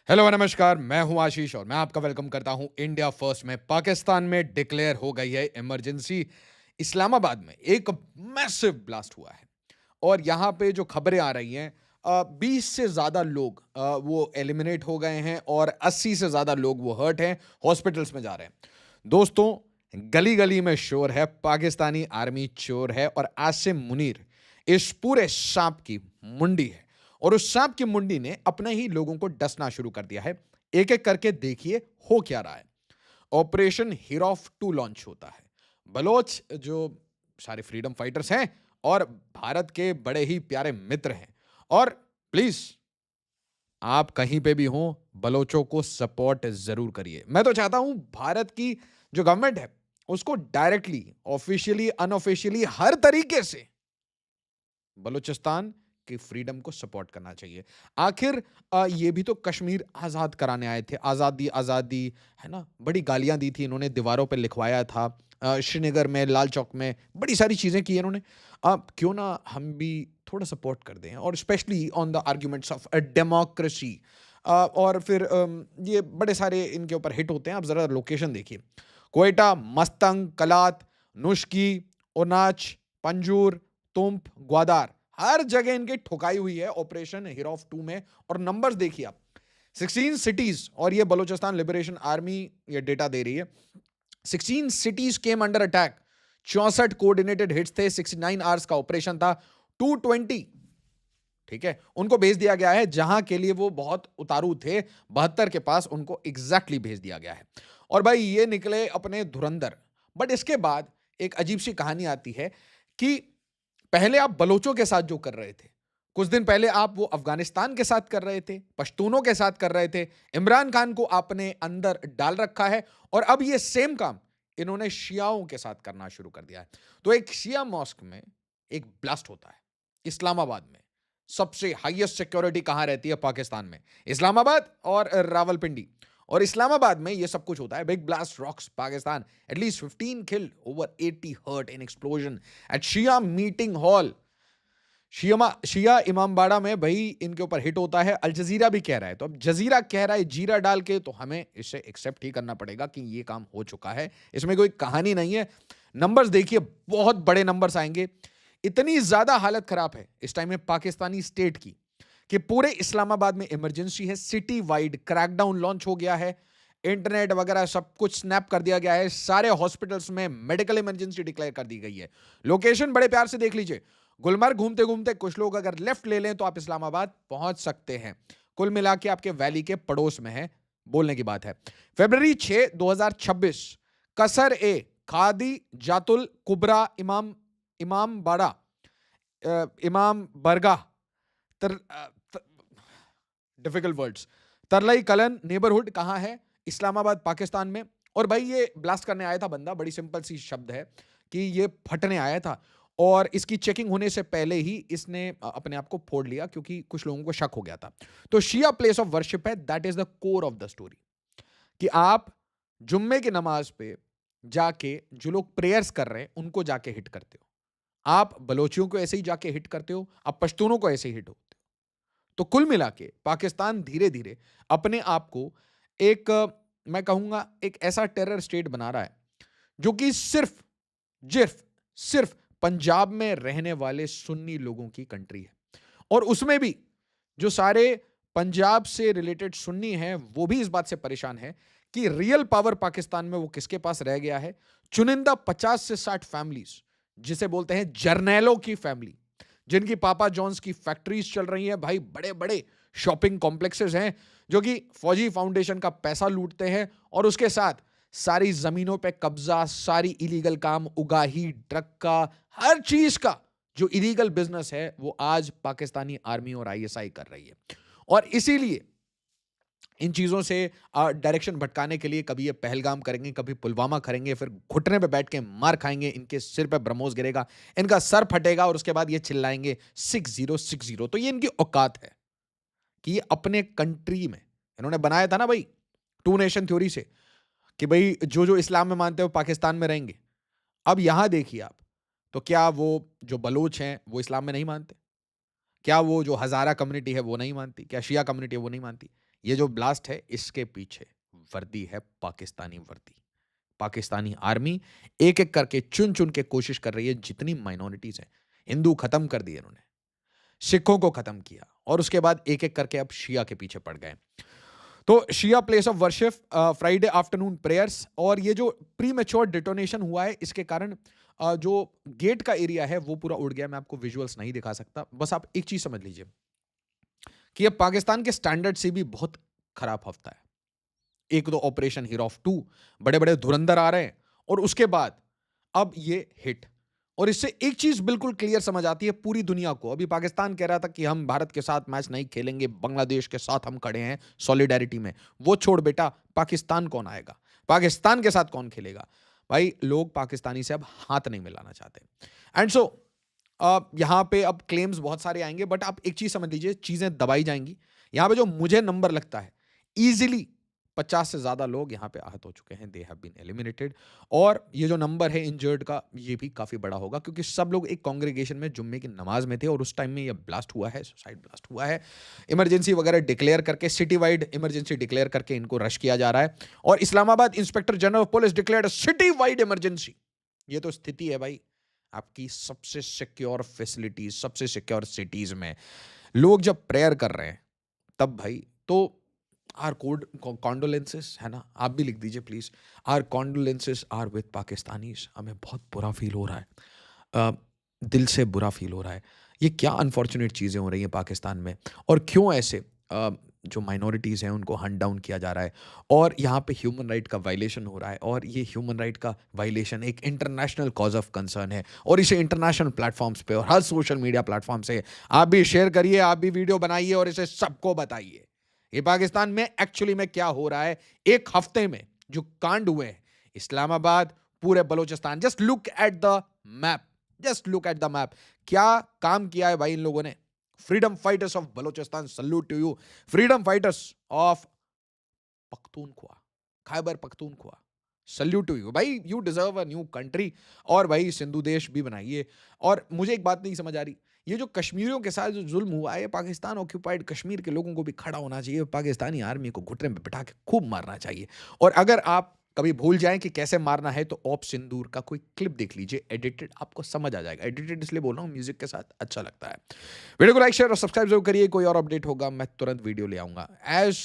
Hello नमस्कार, मैं हूं आशीष और मैं आपका वेलकम करता हूं इंडिया फर्स्ट में। पाकिस्तान में डिक्लेयर हो गई है इमरजेंसी। इस्लामाबाद में एक मैसिव ब्लास्ट हुआ है और यहां पे जो खबरें आ रही हैं, 20 से ज्यादा लोग वो एलिमिनेट हो गए हैं और 80 से ज्यादा लोग वो हर्ट हैं, हॉस्पिटल्स में जा रहे हैं। दोस्तों, गली गली में शोर है, पाकिस्तानी आर्मी चोर है और आसिम मुनीर इस पूरे सांप की मुंडी है। और उस सांप की मुंडी ने अपने ही लोगों को डसना शुरू कर दिया है। एक एक करके देखिए हो क्या रहा है। ऑपरेशन हिरॉफ 2 लॉन्च होता है। बलोच जो सारे फ्रीडम फाइटर्स हैं और भारत के बड़े ही प्यारे मित्र हैं। और प्लीज, आप कहीं पे भी हों, बलोचों को सपोर्ट जरूर करिए। मैं तो चाहता हूं भारत की जो गवर्नमेंट है उसको डायरेक्टली, ऑफिशियली, अनऑफिशियली, हर तरीके से बलूचिस्तान की फ्रीडम को सपोर्ट करना चाहिए। आखिर ये भी तो कश्मीर आजाद कराने आए थे। आजादी आजादी, है ना? बड़ी गालियां दी थी इन्होंने, दीवारों पे लिखवाया था। श्रीनगर में, लाल चौक में बड़ी सारी चीजें की इन्होंने। क्यों ना हम भी थोड़ा सपोर्ट कर दें, और specially on the arguments of democracy. और फिर ये बड़े सारे इनके ऊपर हिट होते हैं। आप जरा लोकेशन देखिए: क्वेटा, मस्तंग, कलात, नुश्की, ओनाच, पंजूर, तुम्प, ग्वादार, हर जगह इनकी ठुकाई हुई है ऑपरेशन हिरॉफ 2 में। और नंबर्स देखिए आप, 16 सिटीज, और ये बलूचिस्तान लिबरेशन आर्मी ये डेटा दे रही है। 16 cities came under attack. 64 coordinated hits थे। 69 आवर्स का ऑपरेशन था। 220, ठीक है, उनको भेज दिया गया है जहां के लिए वो बहुत उतारू थे। 72 के पास उनको एग्जैक्टली भेज दिया गया है। और भाई ये निकले अपने धुरंधर। बट इसके बाद एक अजीब सी कहानी आती है कि पहले आप बलोचों के साथ जो कर रहे थे, कुछ दिन पहले आप वो अफगानिस्तान के साथ कर रहे थे, पश्तूनों के साथ कर रहे थे, इमरान खान को आपने अंदर डाल रखा है, और अब ये सेम काम इन्होंने शियाओं के साथ करना शुरू कर दिया है। तो एक शिया मॉस्क में एक ब्लास्ट होता है इस्लामाबाद में। सबसे हाईएस्ट सिक्योरिटी कहां रहती है पाकिस्तान में? इस्लामाबाद और रावलपिंडी। और इस्लामाबाद में ये सब कुछ होता है। Big blast rocks Pakistan, at least 15 killed, over 80 hurt in explosion at Shia meeting hall. शिया इमामबाड़ा में भाई इनके ऊपर हिट होता है। अल जजीरा भी कह रहा है, तो अब जजीरा कह रहा है जीरा डाल के, तो हमें इसे एक्सेप्ट ही करना पड़ेगा कि ये काम हो चुका है। इसमें कोई कहानी नहीं है। नंबर्स देखिए, बहुत बड़े नंबर्स आएंगे। इतनी ज्यादा हालत खराब है इस टाइम में पाकिस्तानी स्टेट की कि पूरे इस्लामाबाद में इमरजेंसी है। सिटी वाइड क्रैकडाउन लॉन्च हो गया है। इंटरनेट वगैरह सब कुछ स्नैप कर दिया गया है। सारे हॉस्पिटल्स में मेडिकल इमरजेंसी डिक्लेयर कर दी गई है। लोकेशन बड़े प्यार से देख लीजिए। गुलमर्ग घूमते घूमते कुछ लोग अगर लेफ्ट ले लें तो आप इस्लामाबाद पहुंच सकते हैं। कुल मिला के आपके वैली के पड़ोस में है, बोलने की बात है। फरवरी 6 2026, कसर ए खादी जातुल कुबरा इमाम इमाम बाड़ा, इमाम बरगाह, तर, डिफिकल्ट वर्ड्स, तरलई कलन नेबरहुड कहां है? इस्लामाबाद पाकिस्तान में। और भाई ये ब्लास्ट करने आया था बंदा, बड़ी सिंपल सी शब्द है कि ये फटने आया था। और इसकी चेकिंग होने से पहले ही इसने अपने आप को फोड़ लिया, क्योंकि कुछ लोगों को शक हो गया था। तो शिया प्लेस ऑफ वर्शिप है, that is the core of the story. कि आप जुम्मे की नमाज पे जाके जो लोग प्रेयर्स कर रहे हैं उनको जाके हिट करते हो। आप बलोचियों को ऐसे ही जाके हिट करते हो, आप पश्तूनों को ऐसे ही हिट होते हो। तो कुल मिला के पाकिस्तान धीरे धीरे अपने आप को एक, मैं कहूंगा, एक ऐसा टेरर स्टेट बना रहा है जो कि सिर्फ जिर्फ सिर्फ पंजाब में रहने वाले सुन्नी लोगों की कंट्री है। और उसमें भी जो सारे पंजाब से रिलेटेड सुन्नी हैं वो भी इस बात से परेशान है कि रियल पावर पाकिस्तान में वो किसके पास रह गया है। चुनिंदा 50 से 60 फैमिलीज, जिसे बोलते हैं जर्नैलों की फैमिली, जिनकी पापा जॉन्स की फैक्ट्रीज चल रही हैं। भाई बड़े बड़े शॉपिंग कॉम्प्लेक्सेस हैं जो कि फौजी फाउंडेशन का पैसा लूटते हैं, और उसके साथ सारी जमीनों पे कब्जा, सारी इलीगल काम, उगाही, ड्रग का, हर चीज का जो इलीगल बिजनेस है वो आज पाकिस्तानी आर्मी और आईएसआई कर रही है। और इसीलिए इन चीजों से डायरेक्शन भटकाने के लिए कभी ये पहलगाम करेंगे, कभी पुलवामा करेंगे, फिर घुटने पे बैठ के मार खाएंगे, इनके सिर पे ब्रह्मोस गिरेगा, इनका सर फटेगा, और उसके बाद ये चिल्लाएंगे 6060। तो ये इनकी औकात है कि ये अपने कंट्री में, इन्होंने बनाया था ना भाई 2 नेशन थ्योरी से, कि भाई जो जो इस्लाम में मानते हैं वो पाकिस्तान में रहेंगे। अब यहां देखिए आप, तो क्या वो जो बलोच हैं वो इस्लाम में नहीं मानते? क्या वो जो हज़ारा कम्युनिटी है वो नहीं मानती? क्या शिया कम्युनिटी है वो नहीं मानती? ये जो ब्लास्ट है इसके पीछे वर्दी है पाकिस्तानी वर्दी। पाकिस्तानी आर्मी एक-एक करके चुन-चुन के कोशिश कर रही है जितनी माइनॉरिटीज़ हैं, हिंदू खत्म कर दिए इन्होंने, सिखों को खत्म किया और उसके बाद एक-एक करके अब शिया के पीछे पड़ गए। तो Shia place of worship, Friday afternoon prayers और ये जो प्रीमैच्योर डिटोनेशन हुआ है इसके कारण जो गेट का एरिया है वो पूरा उड़ गया। मैं आपको विजुअल्स नहीं दिखा सकता, बस आप एक चीज समझ लीजिए कि अब पाकिस्तान के स्टैंडर्ड से भी बहुत खराब हफ्ता है। एक तो ऑपरेशन हिरॉफ 2, बड़े बड़े धुरंधर आ रहे हैं और उसके बाद अब ये हिट। और इससे एक चीज बिल्कुल क्लियर समझ आती है पूरी दुनिया को। अभी पाकिस्तान कह रहा था कि हम भारत के साथ मैच नहीं खेलेंगे, बांग्लादेश के साथ हम खड़े हैं सॉलिडेरिटी में। वो छोड़ बेटा, पाकिस्तान कौन आएगा, पाकिस्तान के साथ कौन खेलेगा? भाई लोग पाकिस्तानी से अब हाथ नहीं मिलाना चाहते। एंड सो यहां पे अब क्लेम्स बहुत सारे आएंगे, बट आप एक चीज समझ लीजिए, चीजें दबाई जाएंगी। यहां पे जो मुझे नंबर लगता है इजीली 50 से ज्यादा लोग यहाँ पे आहत हो चुके हैं, दे हैव बीन एलिमिनेटेड। और ये जो नंबर है इंजर्ड का ये भी काफी बड़ा होगा, क्योंकि सब लोग एक कांग्रेगेशन में जुम्मे की नमाज में थे और उस टाइम में ये ब्लास्ट हुआ है, सुसाइड ब्लास्ट हुआ है। इमरजेंसी वगैरह डिक्लेयर करके, सिटी वाइड इमरजेंसी डिक्लेयर करके इनको रश किया जा रहा है। और Islamabad inspector general of police declared city wide emergency. ये तो स्थिति है भाई आपकी सबसे सिक्योर फैसिलिटीज, सबसे सिक्योर सिटीज में लोग जब प्रेयर कर रहे हैं तब भाई तो आर कोड कॉन्डोलेंसेस है ना, आप भी लिख दीजिए please. Our condolences are with Pakistanis. हमें बहुत बुरा फील हो रहा है, दिल से बुरा फील हो रहा है। ये क्या अनफॉर्चुनेट चीज़ें हो रही हैं पाकिस्तान में, और क्यों ऐसे जो माइनॉरिटीज़ हैं उनको हंट डाउन किया जा रहा है, और यहाँ पे ह्यूमन राइट का वायलेशन हो रहा है। और ये ह्यूमन राइट का वायलेशन एक इंटरनेशनल कॉज ऑफ कंसर्न है, और इसे इंटरनेशनल प्लेटफॉर्म्स पे और हर सोशल मीडिया प्लेटफॉर्म से आप भी शेयर करिए, आप भी वीडियो बनाइए और इसे सबको बताइए ये पाकिस्तान में एक्चुअली में क्या हो रहा है। एक हफ्ते में जो कांड हुए हैं, इस्लामाबाद, पूरे Balochistan, just look at the map, just look at the map. क्या काम किया है भाई इन लोगों ने। Freedom fighters of Balochistan, salute to you. Freedom fighters of Pakhtunkhwa, Khyber Pakhtunkhwa, salute to you भाई, you deserve a new country. और भाई सिंधु देश भी बनाइए। और मुझे एक बात नहीं समझ आ रही, ये जो कश्मीरियों के साथ जो जुल्म हुआ है, पाकिस्तान ऑक्यूपाइड कश्मीर के लोगों को भी खड़ा होना चाहिए, पाकिस्तानी आर्मी को घुटने में बिठा के खूब मारना चाहिए। और अगर आप कभी भूल जाएं कि कैसे मारना है तो ऑप सिंदूर का कोई क्लिप देख लीजिए, एडिटेड, आपको समझ आ जाएगा। एडिटेड इसलिए बोल रहा हूँ, म्यूजिक के साथ अच्छा लगता है। वीडियो को लाइक शेयर और सब्सक्राइब जरूर करिए। कोई और अपडेट होगा मैं तुरंत वीडियो ले आऊंगा। एज